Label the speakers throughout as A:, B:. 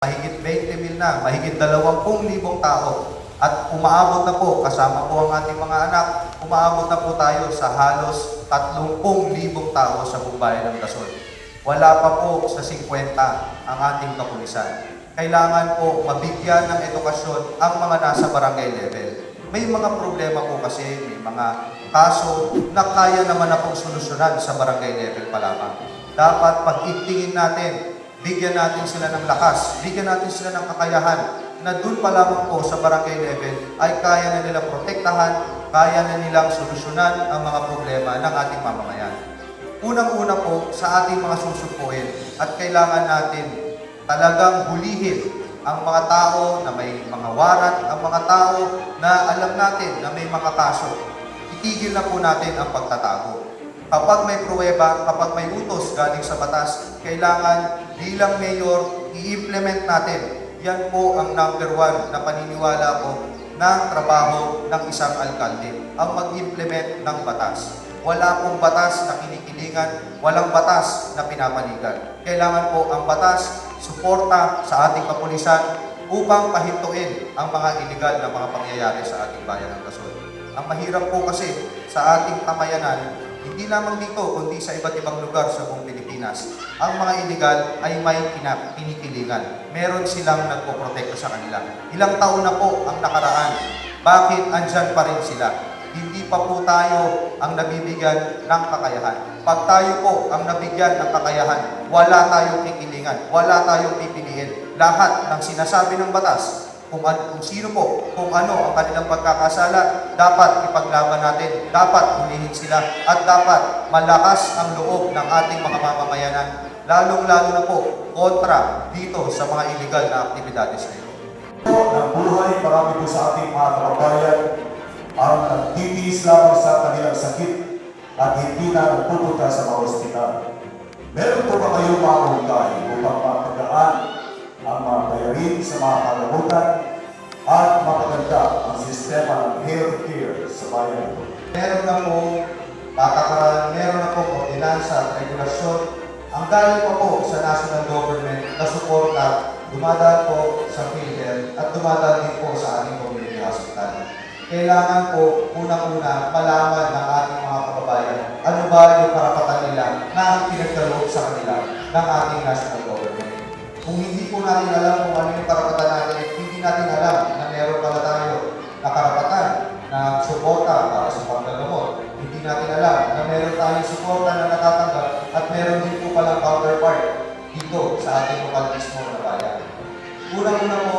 A: Mahigit 20,000 na, mahigit 20,000 tao. At umaabot na po, kasama po ang ating mga anak, umaabot na po tayo sa halos 30,000 tao sa buong bayan ng Quezon. Wala pa po sa 50 ang ating kapulisan. Kailangan po mabigyan ng edukasyon ang mga nasa barangay level. May mga problema po kasi, may mga kaso na kaya naman na pong solusyonan sa barangay level pa lamang. Dapat pag-itingin natin, bigyan natin sila ng lakas, bigyan natin sila ng kakayahan na doon pa lamang po sa barangay level ay kaya na nilang protektahan, kaya na nilang solusyonan ang mga problema ng ating mamamayan. Unang-una po sa ating mga susupuin at kailangan natin talagang hulihin ang mga tao na may mga warat, ang mga tao na alam natin na may mga kaso. Itigil na po natin ang pagtatago. Kapag may pruweba, kapag may utos galing sa batas, kailangan bilang mayor, i-implement natin. Yan po ang number 1 na paniniwala ko ng trabaho ng isang alkalde, ang mag-implement ng batas. Wala pong batas na kinikilingan, walang batas na pinapanigan. Kailangan po ang batas, suporta sa ating kapulisan upang pahintuin ang mga iligal na mga pangyayari sa ating bayan ng Quezon. Ang mahirap po kasi sa ating tamayanan, hindi lamang dito, kundi sa iba't ibang lugar sa buong Pilipinas, ang mga iligal ay may kinikilingan. Meron silang nagpoprotekta sa kanila. Ilang taon na po ang nakaraan. Bakit andyan pa rin sila? Hindi pa po tayo ang nabibigyan ng kakayahan. Pag tayo po ang nabigyan ng kakayahan, wala tayong kikilingan, wala tayong pipiliin. Lahat ng sinasabi ng batas, kung sino po, kung ano ang kanilang pagkakasala, dapat ipaglaban natin, dapat hulihin sila, at dapat malakas ang loob ng ating mga mamamayanan, lalong-lalo na po kontra dito sa mga illegal na aktibidades na ito.
B: Ng buhay, marami po sa ating mga kababayan ang nagtitiis lamang sa kanilang sakit at hindi na nagpupunta sa mga ospital. Meron po ba kayong mga hungay upang mapagaan ang mga bayarin sa mga kalabutan at mapaganda ang sistema ng healthcare sa bayan?
A: Meron na po patakaran, meron na po ordinansa at regulasyon. Ang galing pa po sa national government na suporta, dumadaan po sa PhilHealth at dumadaan din po sa ating community hospital. Kailangan po unang-una malaman ng ating mga kababayan ano ba yung karapatan nila na pinagkaloob sa kanila ng ating national government. Kung hindi po natin alam kung ano yung karapatan natin, hindi natin alam na meron pala tayo na karapatan na suporta para sa paggagamot. Hindi natin alam na meron tayong suporta na natatanggap at meron din po palang counterpart dito sa ating lokal mismo na bayan. Unang-una po,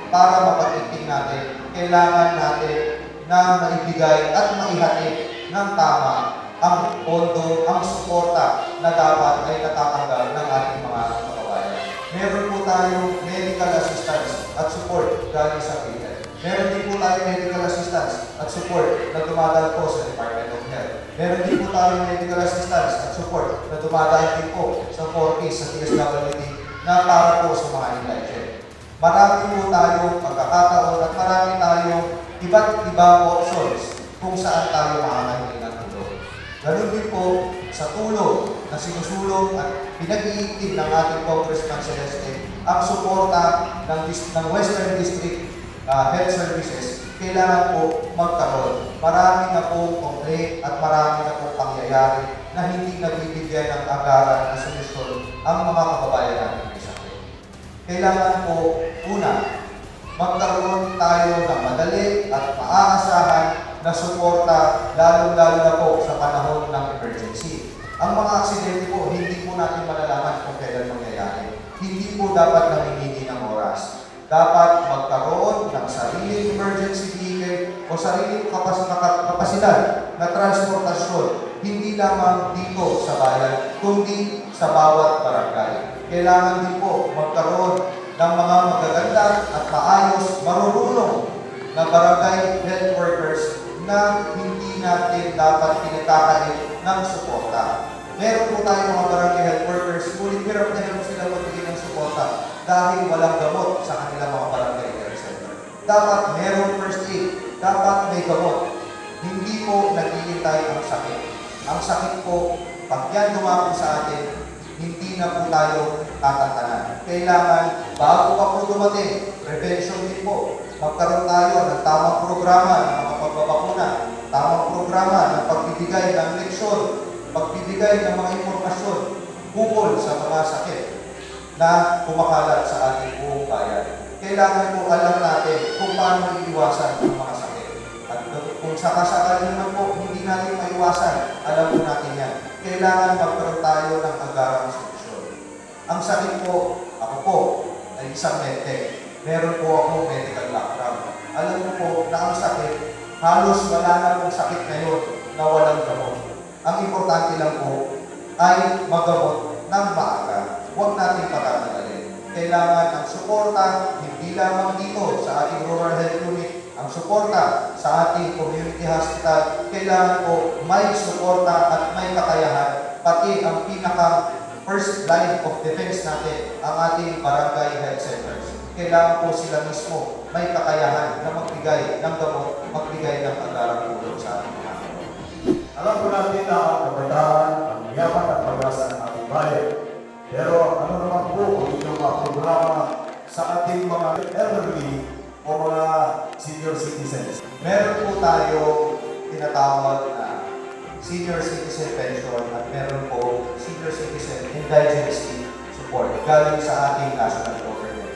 A: para mapag-iting natin, kailangan natin na maibigay at maihatid ng tama ang pondo, ang suporta na dapat ay natatanggap ng ating mga kababayan. Meron po tayong medical assistance at support galing sa PhilHealth. Meron din po tayong medical assistance at support na dumadaan po sa Department of Health. Meron din po tayong medical assistance at support na dumadaan din po sa Fortis, sa DSWD na para po sa mga indigent. Marami po tayong pagkakataon at marami tayong iba't ibang options kung saan tayo makakahingi ng tulong. Ganun din po sa tulong na sinusulong at pinag-iitin ng ating Congressman Celeste ang suporta ng Western District Health Services, kailangan po magkaroon. Marami na po complaint at marami na po pangyayari na hindi nabibigyan ng agaran na solusyon ang mga kababayan natin may sakit. Kailangan po, una, magkaroon tayo ng madali at maaasahan na suporta lalong-lalo na po sa panahon ng emergency. Ang mga aksidente po, hindi po natin malalaman kung kailan mangyayari. Hindi po dapat nangingi ng oras. Dapat magkaroon ng sariling emergency vehicle o sariling kapasidad na transportasyon, hindi lamang dito sa bayan, kundi sa bawat barangay. Kailangan din po magkaroon ng mga magaganda at maayos, marurunong na barangay health workers na hindi natin dapat pinatakain ng suporta. Meron po tayong mga barangay health workers, ngunit hirap na hirap sila magbigay ng suporta dahil walang gamot sa kanilang mga barangay health center. Dapat merong first aid, dapat may gamot. Hindi po naghihintay ang sakit. Ang sakit po, pag yan dumako sa atin, hindi na po tayo tatantanan. Kailangan, bago pa po dumating, prevention din po. Magkaroon tayo ng tamang programa ng mga pagbabakuna, tamang programa ng pagbibigay ng leksyon, pagbibigay ng mga impormasyon ukol sa mga sakit na kumakalat sa ating buong bayan. Kailangan po alam natin kung paano iiwasan ang mga sakit. At kung sakasakali naman po, hindi natin maiwasan, alam po natin yan. Kailangan magkaroon tayo ng agarang solusyon. Ang sakit po, ako po, ay isang medtech. Meron po ako medical background. Alam mo po na ang sakit, halos wala na pong sakit ngayon na walang gamot. Ang importante lang po ay magamot ng maaga. Huwag natin patatagalin. Kailangan ang suporta, hindi lamang dito sa ating rural health unit, ang suporta sa ating community hospital, kailangan po may suporta at may kakayahan, pati ang pinaka first line of defense natin, ang ating barangay health centers. Kailangan po sila mismo may kakayahan na magbigay ng gamot, magbigay ng agarang tulong sa ating mga tao.
B: Alam po natin na ang kabataan, ang yaman at pag-asa ng ating bayan. Pero ano naman po ang inyong mga programa sa ating mga elderly o mga senior citizens?
A: Meron po tayo tinatawag na senior citizen pension at meron po senior citizen indigency support galing sa ating national government.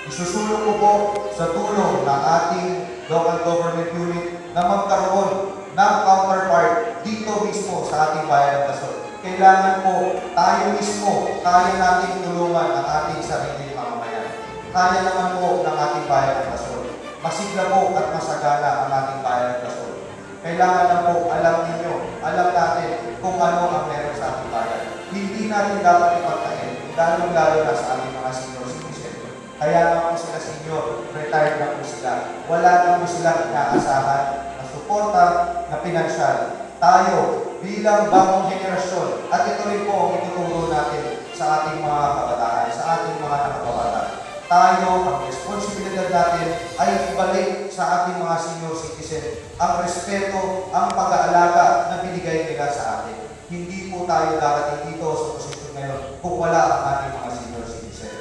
A: Isusulong ko po sa tulong ng ating local government unit na magkaroon ng counterpart dito mismo sa ating bayan ng Quezon. Kailangan po tayo mismo, kaya nating tulungan ang ating sariling mamamayan. Kaya naman po ng ating bayan ng Quezon. Masigla po at masagana ang ating bayan ng Quezon. Kailangan lang po alam ninyo, alam natin kung ano ang meron sa ating bayan. Hindi natin dapat ipagtain, lalong-lalo na sa ating mga senior citizen. Kaya nga po sila senior, retired na po sila. Wala na po silang inaasahan na suporta, na pinansyal. Tayo, bilang bagong henerasyon, at ito rin po ang ituturo natin sa ating mga kabataan, sa ating mga nakababata. Tayo, ang responsibilidad natin ay ibalik sa ating mga senior citizen ang respeto, ang pag-aalaga na binigay nila sa atin. Hindi po tayo darating dito sa posisyon ngayon kung wala ang ating mga senior citizen.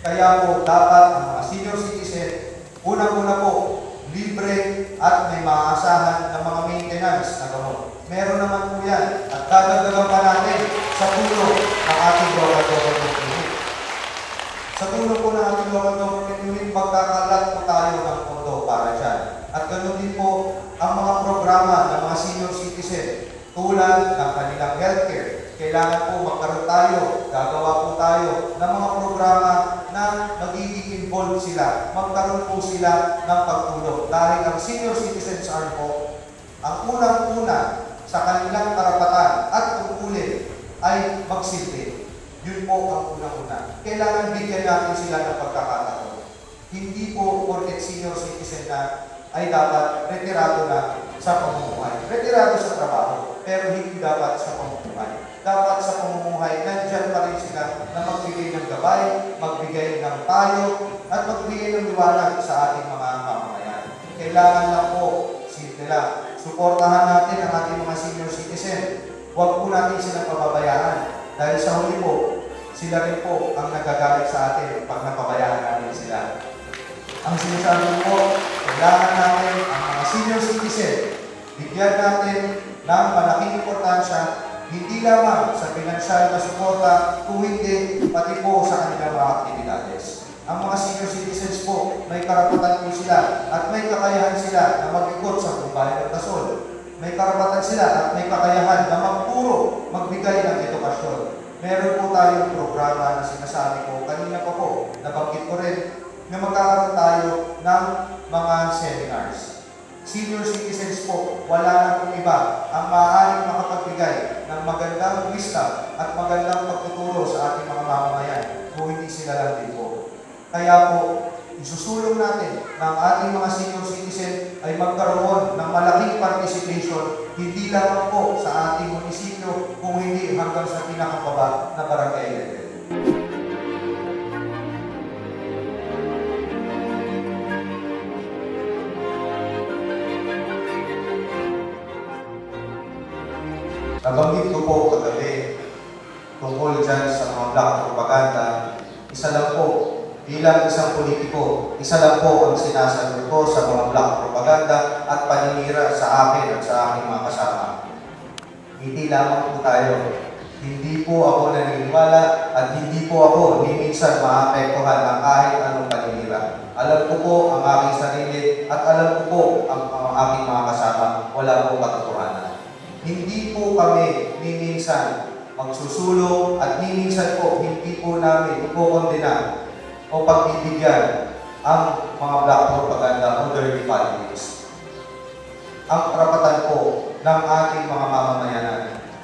A: Kaya po, dapat ang mga senior citizen, unang-una po, libre at may maaasahan ng mga maintenance na gamot. Meron naman po yan at dadagdagan pa natin sa tulong ng ating local government unit. Sa tulong po ng ating local government unit, magkakalat po tayo ng pondo para dyan. At ganoon din po ang mga programa ng mga senior citizen tulad ng kanilang healthcare. Kailangan po magkaroon tayo, gagawa po tayo ng mga programa na magiging involved sila. Magkaroon po sila ng pagtulong. Dahil ang senior citizens are po, ang unang-una sa kanilang karapatan at tungkulin ay magsilbi. Yun po ang unang-una. Kailangan bigyan natin sila ng pagkakataon. Hindi po porket senior citizen na ay dapat retirado na sa pamumuhay. Retirado sa trabaho, pero hindi dapat sa pamumuhay. Dapat sa pamumuhay, nandyan pa rin sila na magbigay ng gabay, magbigay ng payo, at magbigay ng liwanag sa ating mga mamamayan. Kailangan lang po, simple lang, suportahan natin ang ating mga senior citizen. Huwag po natin silang pababayaan. Dahil sa huli po, sila rin po ang nagagalit sa atin pag napabayaan natin sila. Ang sinasabi po, kailangan natin ang mga senior citizen, bigyan natin ng malaking importansya, hindi lamang sa pinansyal na suporta, kung hindi, pati po sa kanilang mga aktibidades. Ang mga senior citizens po, may karapatan po sila at may kakayahan sila na mag-ikot sa buong bayan ng Quezon. May karapatan sila at may kakayahan na magturo, magbigay ng edukasyon. Meron po tayong programa na sinasabi ko, kanina pa po, nabanggit ko rin, na magkakaroon tayo ng mga seminars. Senior citizens po, wala na pong iba ang maaaring makapagbigay ng magandang wisdom at magandang pagtuturo sa ating mga mamamayan kung hindi sila lang din po. Kaya po, isusulong natin na ang ating mga senior citizen ay magkaroon ng malaking participation, hindi lamang po sa ating munisipyo, kung hindi hanggang sa pinakababa na barangay level. Nabanggit ko po kagabi tungkol dyan sa mga black propaganda bilang isang politiko, isa lang po ang sinasagot ko sa mga black propaganda at paninira sa akin at sa aking mga kasama. Hindi lamang po tayo. Hindi po ako naniniwala at hindi po ako ni minsan maapektuhan ng kahit anong paninira. Alam ko po ang aking sarili at alam ko po ang aking mga kasama. Wala po katotohanan. Hindi po kami ni minsan magsusulong at ni minsan po hindi po namin ipokondena o pagbibigyan ang mga black propaganda o dirty politics. Ang karapatan po ng ating mga mamamayanan,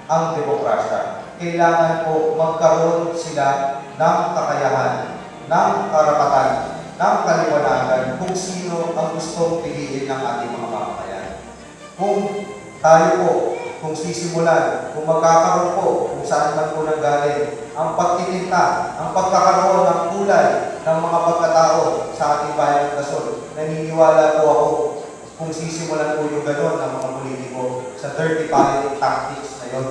A: ang demokrasya. Kailangan po magkaroon sila ng kakayahan, ng karapatan, ng kaliwanagan kung sino ang gustong piliin ng ating mga mamamayan. Kung tayo po, kung sisimulan, kung magkakaroon po, kung saan man po nanggaling, ang pagtitinta, ang pagkakaroon ng kulay ng mga pagkatao sa ating bayan ng Quezon, naniniwala po ako kung sisimulan po yung gano'n ng mga politiko sa dirty politics tactics na yun.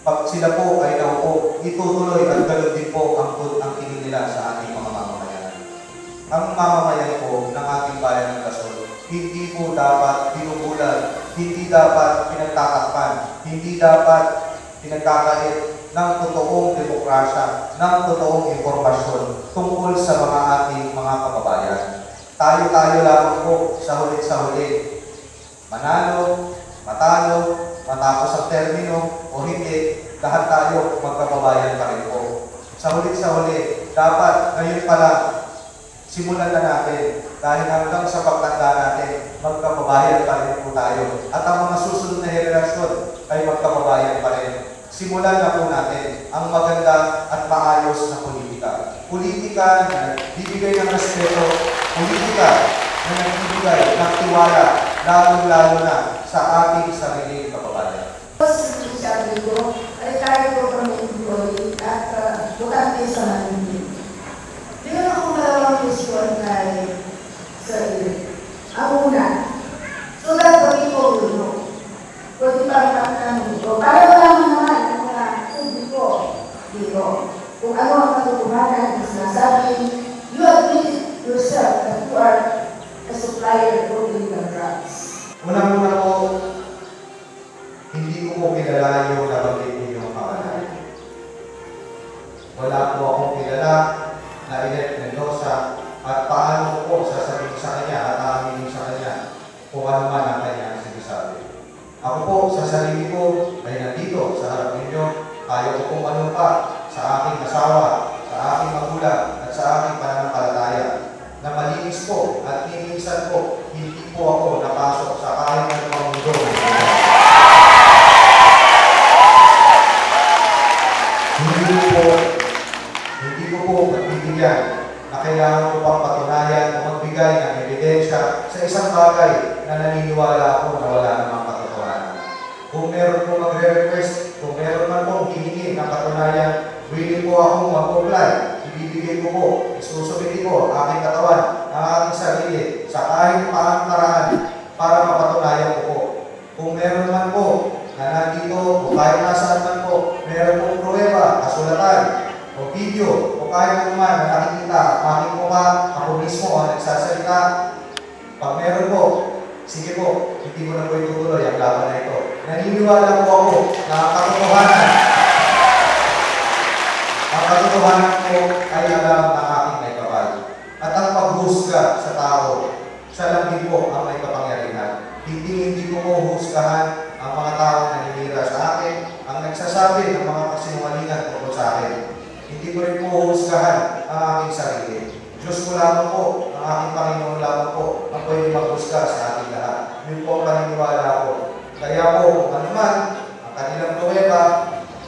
A: Pag sila po ay naupo, itutuloy at gano'n din po ang tingin nila sa ating mga mamamayan. Ang mamamayan po ng ating bayan ng Quezon, hindi po dapat binubulan, hindi dapat pinagtatakpan, hindi dapat pinagkakait ng totoong demokrasya, ng totoong informasyon tungkol sa mga ating mga kababayan. Tayo-tayo lamang po sa huli. Manalo, matalo, matapos ang termino o hindi, lahat tayo magkababayan pa rin po. Sa huli, dapat ngayon pa lang, simulan na natin dahil hanggang sa pagtanda natin, magkababayan pa rin po tayo. At ang mga susunod na henerasyon ay magkababayan pa rin. Simulan na po natin ang maganda at maayos na politika. Politika na bibigay ng respeto, politika na nagbibigay ng tiwala, lalo-lalo na sa ating sariling kababayan.
C: Sabi ko, retired government employee at bukante sa Manila. Meron akong dalawang question kay Sir Eric. Ang una, so that the people will know. Pwede pa rin ito. Para malaman naman ang mga publiko dito. Kung ano ang katotohanan na sinasabi, you admit yourself that you are a supplier of illegal drugs.
A: Unang-una po, hindi ko po kilala yung nabanggit ninyong pangalan. Wala po akong kilala na Ilet Mendoza at paano po sasabihin sa kanya at aminin sa kanya kung ano man ang kanyang sinasabi. Ako po sa sarili ko ay nandito sa harap ninyo, kaya ko pong manumpa sa aking asawa, sa aking magulang at sa aking pananampalataya na malinis po at minsan po hindi po ako napasok sa kahit anumang mundo. Hindi ko po pagbibigyan na kailangan ko pang patunayan o magbigay ng ebidensya sa isang bagay na naniniwala ako na wala namang katotohanan. Kung meron po magre-request, kung meron man pong hihingi ng katunayan, willing po akong mag-comply. Ibibigay ko po, isusubitin ko ang aking katawan, ang aking sarili, sa kahit paanong paraan para mapatunayan ko po. Kung meron man po na nandito o kahit nasaan man po, meron pong pruweba, kasulatan, o video, o kahit naman na nakikita, aking mukha, ako mismo ang nagsasalita. Pag meron po, sige po, hindi ko na po itutuloy ang laban na ito. Naniniwala po ako na ang katotohanan po ay alam ng aking may kapal. At ang paghusga sa tao, siya lang din po ang may kapangyarihan. Hindi ko po husgahan ang mga taong naninira sa akin, ang nagsasabi ng mga kasinungalingan tungkol sa akin. Hindi ko rin po husgahan ang aking sarili. Diyos ko lamang po, ang aking Panginoon lamang po, ang pwede maghusga sa ating lahat. Yun po ang paniniwala ko. Kaya po, ano man, ang kanilang pruweba,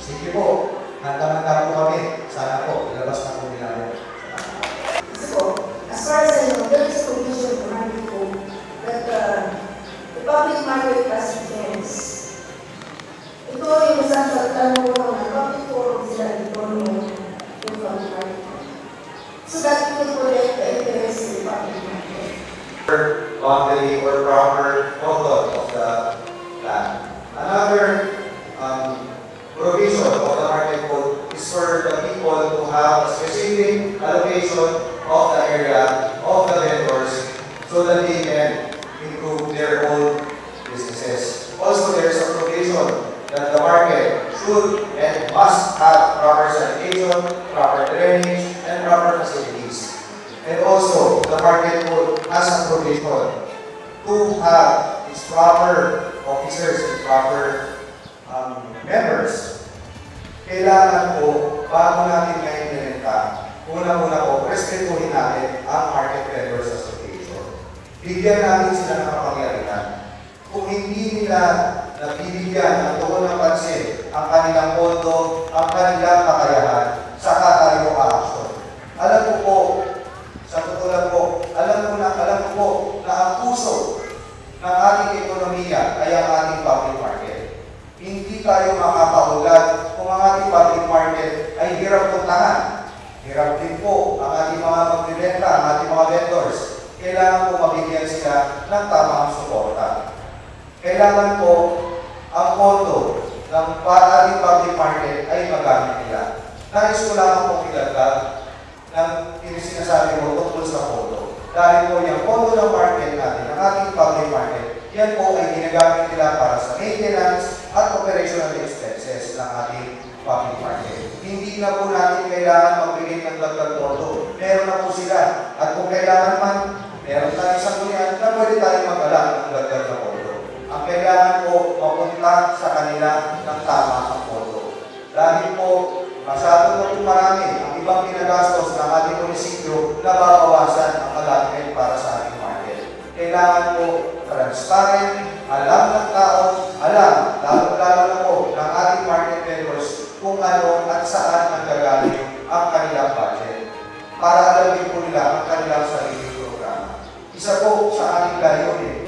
A: sige po, handa po kami. Sana po, ilabas na po nila yun.
C: So, as far as I know, there is a commission to Manila that the public market has defense. Ito yung isang tanong na public forum sila dito yung public market. So that you will collect the interest in the public market.
A: Boundary or proper conduct of the land. Another provision of the market code is for the people to have a specific allocation of the And also, the market board has a provision to have its proper officers and proper members. Kailangan po, bago natin ngayon nilenta, una-una po, respetuhin natin ang Market Vendors Association. Bigyan natin sila ng kapangyarihan. Kung hindi nila nabibigyan ng tuon ng pansin ang kanilang pondo, ang kanilang kakayahan, saka tayo aaksyon. Alam ko po, sa totoo lang po, alam ko po na ang puso ng ating ekonomiya ay ang ating public market. Hindi tayo makakaulad kung ang ating public market ay hirap puntahan. Hirap din po ang ating mga magbibenta, ang ating mga vendors. Kailangan po mabigyan sila ng tamang suporta. Kailangan po ang pondo ng ating public market ay magamit nila. Nais ko lang pong ilagdag ng sinasabi mo tungkol sa pondo. Dahil po yung pondo ng market natin, ng ating public market, yan po ay ginagamit nila para sa maintenance at operational expenses ng ating public market. Hindi na po natin kailangan magbigay ng dagdag pondo. Meron na po sila. At kung kailangan man, meron tayong sanggunian na pwede tayong mag-alak ng dagdag na pondo. Ang kailangan po mapunta sa kanila ng tama ang pondo. Dahil po, masyado na po marami ang ibang pinagastos ng ating munisipyo na babawasan ang kalakihan para sa ating market. Kailangan po transparent, alam ng tao, alam, lalo na po ng ating market vendors kung ano at saan nanggagaling ang kanilang budget para alamin po nila ang kanilang sariling programa. Isa po sa ating layunin